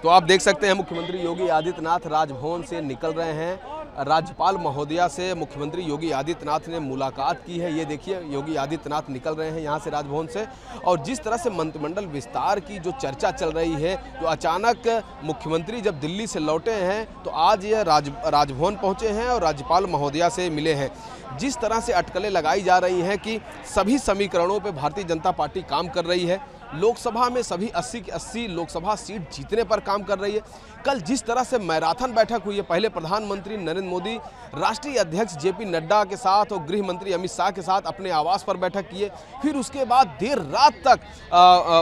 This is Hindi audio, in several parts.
तो आप देख सकते हैं मुख्यमंत्री योगी आदित्यनाथ राजभवन से निकल रहे हैं। राज्यपाल महोदया से मुख्यमंत्री योगी आदित्यनाथ ने मुलाकात की है। ये देखिए योगी आदित्यनाथ निकल रहे हैं यहाँ से राजभवन से। और जिस तरह से मंत्रिमंडल विस्तार की जो चर्चा चल रही है, तो अचानक मुख्यमंत्री जब दिल्ली से लौटे हैं तो आज ये राजभवन पहुँचे हैं और राज्यपाल महोदया से मिले हैं। जिस तरह से अटकलें लगाई जा रही हैं कि सभी समीकरणों पर भारतीय जनता पार्टी काम कर रही है, लोकसभा में सभी 80 की 80 लोकसभा सीट जीतने पर काम कर रही है। कल जिस तरह से मैराथन बैठक हुई है, पहले प्रधानमंत्री नरेंद्र मोदी राष्ट्रीय अध्यक्ष जेपी नड्डा के साथ और गृह मंत्री अमित शाह के साथ अपने आवास पर बैठक किए, फिर उसके बाद देर रात तक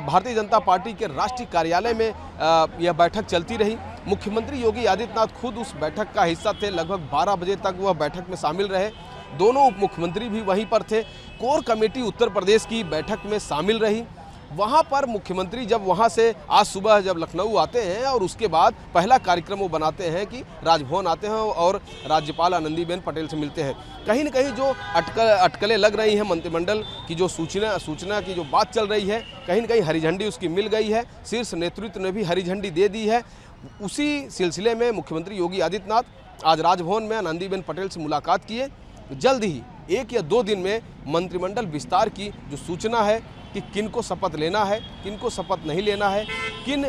भारतीय जनता पार्टी के राष्ट्रीय कार्यालय में यह बैठक चलती रही। मुख्यमंत्री योगी आदित्यनाथ खुद उस बैठक का हिस्सा थे। लगभग 12 बजे तक वह बैठक में शामिल रहे। दोनों उप मुख्यमंत्री भी वहीं पर थे। कोर कमेटी उत्तर प्रदेश की बैठक में शामिल रही। वहाँ पर मुख्यमंत्री जब वहाँ से आज सुबह जब लखनऊ आते हैं और उसके बाद पहला कार्यक्रम वो बनाते हैं कि राजभवन आते हैं और राज्यपाल आनंदीबेन पटेल से मिलते हैं। कहीं न कहीं जो अटकलें लग रही हैं, मंत्रिमंडल की जो सूचना की जो बात चल रही है, कहीं न कहीं हरी झंडी उसकी मिल गई है। शीर्ष नेतृत्व ने भी हरी झंडी दे दी है। उसी सिलसिले में मुख्यमंत्री योगी आदित्यनाथ आज राजभवन में आनंदीबेन पटेल से मुलाकात किए। जल्द ही 1 या 2 दिन में मंत्रिमंडल विस्तार की जो सूचना है कि किनको शपथ लेना है, किनको शपथ नहीं लेना है, किन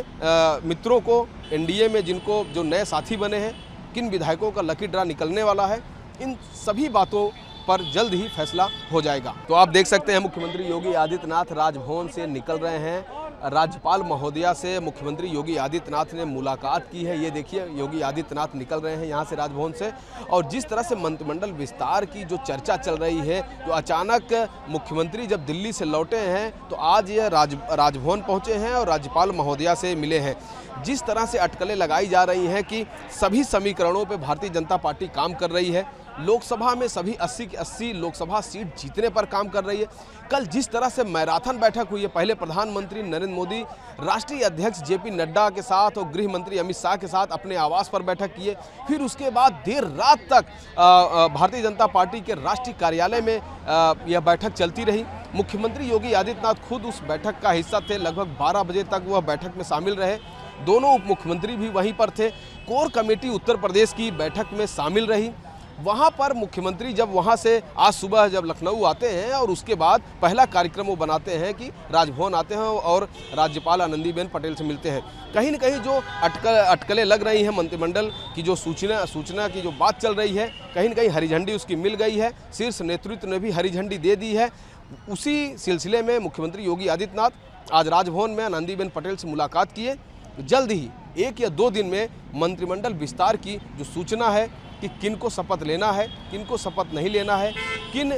मित्रों को एनडीए में जिनको जो नए साथी बने हैं, किन विधायकों का लकी ड्रा निकलने वाला है, इन सभी बातों पर जल्द ही फैसला हो जाएगा। तो आप देख सकते हैं मुख्यमंत्री योगी आदित्यनाथ राजभवन से निकल रहे हैं। राज्यपाल महोदया से मुख्यमंत्री योगी आदित्यनाथ ने मुलाकात की है। ये देखिए योगी आदित्यनाथ निकल रहे हैं यहाँ से राजभवन से। और जिस तरह से मंत्रिमंडल विस्तार की जो चर्चा चल रही है, तो अचानक मुख्यमंत्री जब दिल्ली से लौटे हैं तो आज ये राजभवन पहुँचे हैं और राज्यपाल महोदया से मिले हैं। जिस तरह से अटकलें लगाई जा रही हैं कि सभी समीकरणों पर भारतीय जनता पार्टी काम कर रही है, लोकसभा में सभी 80 की 80 लोकसभा सीट जीतने पर काम कर रही है। कल जिस तरह से मैराथन बैठक हुई है, पहले प्रधानमंत्री नरेंद्र मोदी राष्ट्रीय अध्यक्ष जेपी नड्डा के साथ और गृह मंत्री अमित शाह के साथ अपने आवास पर बैठक किए, फिर उसके बाद देर रात तक भारतीय जनता पार्टी के राष्ट्रीय कार्यालय में यह बैठक चलती रही। मुख्यमंत्री योगी आदित्यनाथ खुद उस बैठक का हिस्सा थे। लगभग 12 बजे तक वह बैठक में शामिल रहे। दोनों उप मुख्यमंत्री भी वहीं पर थे। कोर कमेटी उत्तर प्रदेश की बैठक में शामिल रही। वहाँ पर मुख्यमंत्री जब वहाँ से आज सुबह जब लखनऊ आते हैं और उसके बाद पहला कार्यक्रम वो बनाते हैं कि राजभवन आते हैं और राज्यपाल आनंदीबेन पटेल से मिलते हैं। कहीं न कहीं जो अटकलें लग रही हैं, मंत्रिमंडल की जो सूचना की जो बात चल रही है, कहीं न कहीं हरी झंडी उसकी मिल गई है। शीर्ष नेतृत्व ने भी हरी झंडी दे दी है। उसी सिलसिले में मुख्यमंत्री योगी आदित्यनाथ आज राजभवन में आनंदीबेन पटेल से मुलाकात किए। जल्द ही 1 या 2 दिन में मंत्रिमंडल विस्तार की जो सूचना है कि किनको शपथ लेना है, किनको शपथ नहीं लेना है, किन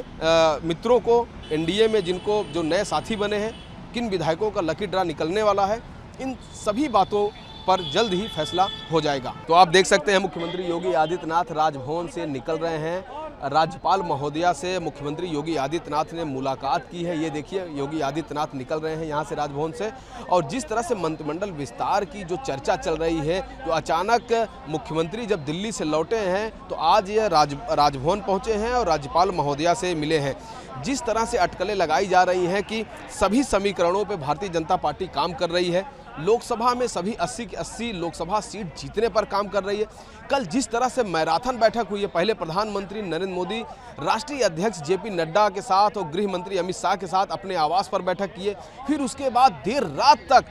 मित्रों को एनडीए में जिनको जो नए साथी बने हैं, किन विधायकों का लकी ड्रा निकलने वाला है, इन सभी बातों पर जल्द ही फैसला हो जाएगा। तो आप देख सकते हैं मुख्यमंत्री योगी आदित्यनाथ राजभवन से निकल रहे हैं। राज्यपाल महोदया से मुख्यमंत्री योगी आदित्यनाथ ने मुलाकात की है। ये देखिए योगी आदित्यनाथ निकल रहे हैं यहाँ से राजभवन से। और जिस तरह से मंत्रिमंडल विस्तार की जो चर्चा चल रही है, तो अचानक मुख्यमंत्री जब दिल्ली से लौटे हैं तो आज ये राजभवन पहुँचे हैं और राज्यपाल महोदया से मिले हैं। जिस तरह से अटकलें लगाई जा रही हैं कि सभी समीकरणों पर भारतीय जनता पार्टी काम कर रही है, लोकसभा में सभी 80 की 80 लोकसभा सीट जीतने पर काम कर रही है। कल जिस तरह से मैराथन बैठक हुई है, पहले प्रधानमंत्री नरेंद्र मोदी राष्ट्रीय अध्यक्ष जेपी नड्डा के साथ और गृह मंत्री अमित शाह के साथ अपने आवास पर बैठक किए, फिर उसके बाद देर रात तक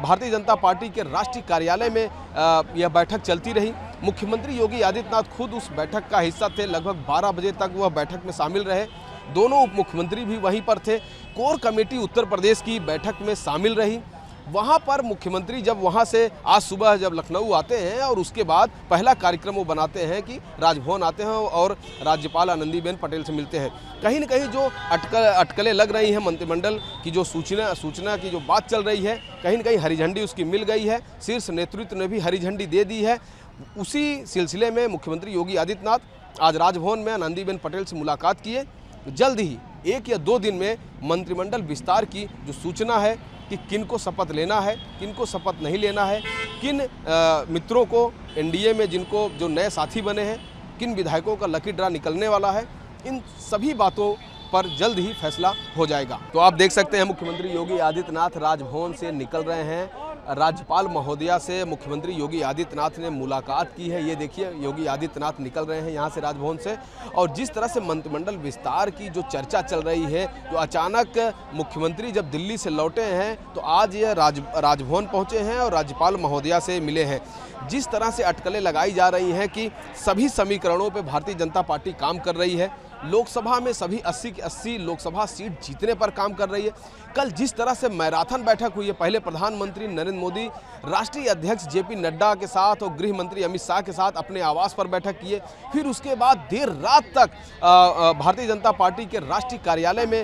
भारतीय जनता पार्टी के राष्ट्रीय कार्यालय में यह बैठक चलती रही। मुख्यमंत्री योगी आदित्यनाथ खुद उस बैठक का हिस्सा थे। लगभग 12 बजे तक वह बैठक में शामिल रहे। दोनों उप मुख्यमंत्री भी वहीं पर थे। कोर कमेटी उत्तर प्रदेश की बैठक में शामिल रही। वहाँ पर मुख्यमंत्री जब वहाँ से आज सुबह जब लखनऊ आते हैं और उसके बाद पहला कार्यक्रम वो बनाते हैं कि राजभवन आते हैं और राज्यपाल आनंदीबेन पटेल से मिलते हैं। कहीं न कहीं जो अटकलें लग रही हैं, मंत्रिमंडल की जो सूचना की जो बात चल रही है, कहीं न कहीं हरी झंडी उसकी मिल गई है। शीर्ष नेतृत्व ने भी हरी झंडी दे दी है। उसी सिलसिले में मुख्यमंत्री योगी आदित्यनाथ आज राजभवन में आनंदीबेन पटेल से मुलाकात किए। जल्द ही 1 या 2 दिन में मंत्रिमंडल विस्तार की जो सूचना है कि किनको शपथ लेना है, किनको शपथ नहीं लेना है, किन मित्रों को एनडीए में जिनको जो नए साथी बने हैं, किन विधायकों का लकी ड्रा निकलने वाला है, इन सभी बातों पर जल्द ही फैसला हो जाएगा। तो आप देख सकते हैं मुख्यमंत्री योगी आदित्यनाथ राजभवन से निकल रहे हैं। राज्यपाल महोदया से मुख्यमंत्री योगी आदित्यनाथ ने मुलाकात की है। ये देखिए योगी आदित्यनाथ निकल रहे हैं यहाँ से राजभवन से, और जिस तरह से मंत्रिमंडल विस्तार की जो चर्चा चल रही है, तो अचानक मुख्यमंत्री जब दिल्ली से लौटे हैं तो आज ये राजभवन पहुँचे हैं और राज्यपाल महोदया से मिले हैं। जिस तरह से अटकलें लगाई जा रही हैं कि सभी समीकरणों पर भारतीय जनता पार्टी काम कर रही है, लोकसभा में सभी 80 की 80 लोकसभा सीट जीतने पर काम कर रही है। कल जिस तरह से मैराथन बैठक हुई है, पहले प्रधानमंत्री नरेंद्र मोदी राष्ट्रीय अध्यक्ष जेपी नड्डा के साथ और गृह मंत्री अमित शाह के साथ अपने आवास पर बैठक किए, फिर उसके बाद देर रात तक भारतीय जनता पार्टी के राष्ट्रीय कार्यालय में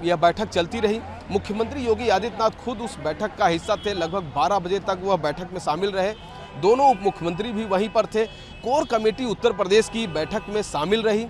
यह बैठक चलती रही। मुख्यमंत्री योगी आदित्यनाथ खुद उस बैठक का हिस्सा थे, लगभग 12 बजे तक वह बैठक में शामिल रहे। दोनों उप मुख्यमंत्री भी वहीं पर थे। कोर कमेटी उत्तर प्रदेश की बैठक में शामिल रही।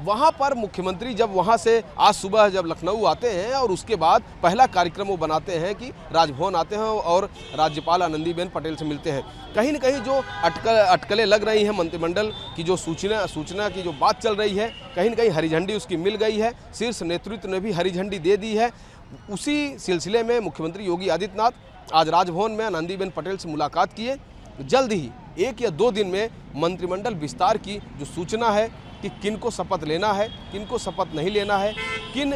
वहाँ पर मुख्यमंत्री जब वहाँ से आज सुबह जब लखनऊ आते हैं और उसके बाद पहला कार्यक्रम वो बनाते हैं कि राजभवन आते हैं और राज्यपाल आनंदीबेन पटेल से मिलते हैं। कहीं न कहीं जो अटकलें लग रही हैं, मंत्रिमंडल की जो सूचना की जो बात चल रही है, कहीं न कहीं हरी झंडी उसकी मिल गई है। शीर्ष नेतृत्व ने भी हरी झंडी दे दी है। उसी सिलसिले में मुख्यमंत्री योगी आदित्यनाथ आज राजभवन में आनंदीबेन पटेल से मुलाकात किए। जल्द ही 1 या 2 दिन में मंत्रिमंडल विस्तार की जो सूचना है कि किन को शपथ लेना है, किन को शपथ नहीं लेना है, किन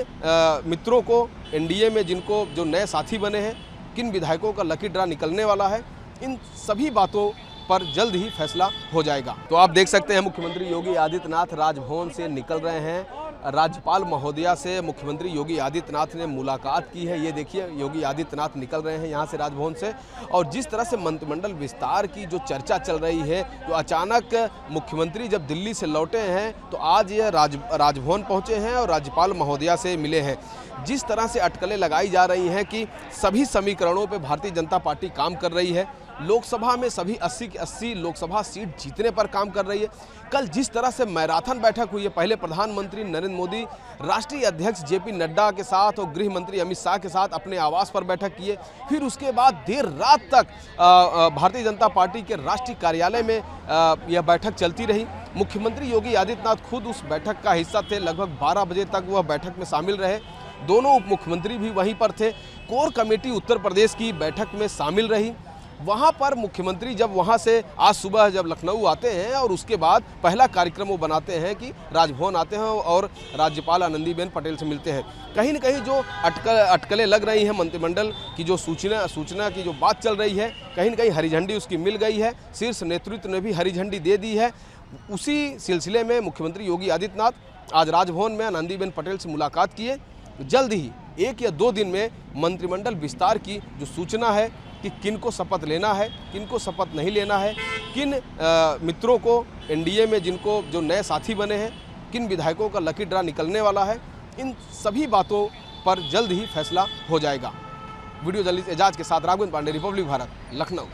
मित्रों को एनडीए में जिनको जो नए साथी बने हैं, किन विधायकों का लकी ड्रा निकलने वाला है, इन सभी बातों पर जल्द ही फैसला हो जाएगा। तो आप देख सकते हैं मुख्यमंत्री योगी आदित्यनाथ राजभवन से निकल रहे हैं। राज्यपाल महोदया से मुख्यमंत्री योगी आदित्यनाथ ने मुलाकात की है। ये देखिए योगी आदित्यनाथ निकल रहे हैं यहाँ से राजभवन से, और जिस तरह से मंत्रिमंडल विस्तार की जो चर्चा चल रही है, तो अचानक मुख्यमंत्री जब दिल्ली से लौटे हैं तो आज ये राजभवन पहुँचे हैं और राज्यपाल महोदया से मिले हैं। जिस तरह से अटकलें लगाई जा रही हैं कि सभी समीकरणों पर भारतीय जनता पार्टी काम कर रही है, लोकसभा में सभी 80 की 80 लोकसभा सीट जीतने पर काम कर रही है। कल जिस तरह से मैराथन बैठक हुई है, पहले प्रधानमंत्री नरेंद्र मोदी राष्ट्रीय अध्यक्ष जेपी नड्डा के साथ और गृह मंत्री अमित शाह के साथ अपने आवास पर बैठक किए, फिर उसके बाद देर रात तक भारतीय जनता पार्टी के राष्ट्रीय कार्यालय में यह बैठक चलती रही। मुख्यमंत्री योगी आदित्यनाथ खुद उस बैठक का हिस्सा थे, लगभग 12 बजे तक वह बैठक में शामिल रहे। दोनों उप मुख्यमंत्री भी वहीं पर थे। कोर कमेटी उत्तर प्रदेश की बैठक में शामिल रही। वहाँ पर मुख्यमंत्री जब वहाँ से आज सुबह जब लखनऊ आते हैं और उसके बाद पहला कार्यक्रम वो बनाते हैं कि राजभवन आते हैं और राज्यपाल आनंदीबेन पटेल से मिलते हैं। कहीं न कहीं जो अटकलें लग रही हैं, मंत्रिमंडल की जो सूचना की जो बात चल रही है, कहीं न कहीं हरी झंडी उसकी मिल गई है। शीर्ष नेतृत्व ने भी हरी झंडी दे दी है। उसी सिलसिले में मुख्यमंत्री योगी आदित्यनाथ आज राजभवन में आनंदीबेन पटेल से मुलाकात किए। जल्द ही 1 या 2 दिन में मंत्रिमंडल विस्तार की जो सूचना है कि किन को शपथ लेना है, किन को शपथ नहीं लेना है, किन मित्रों को एनडीए में जिनको जो नए साथी बने हैं, किन विधायकों का लकी ड्रा निकलने वाला है, इन सभी बातों पर जल्द ही फैसला हो जाएगा। वीडियो जर्नलिस्ट एजाज के साथ राघवेंद्र पांडे, रिपब्लिक भारत, लखनऊ।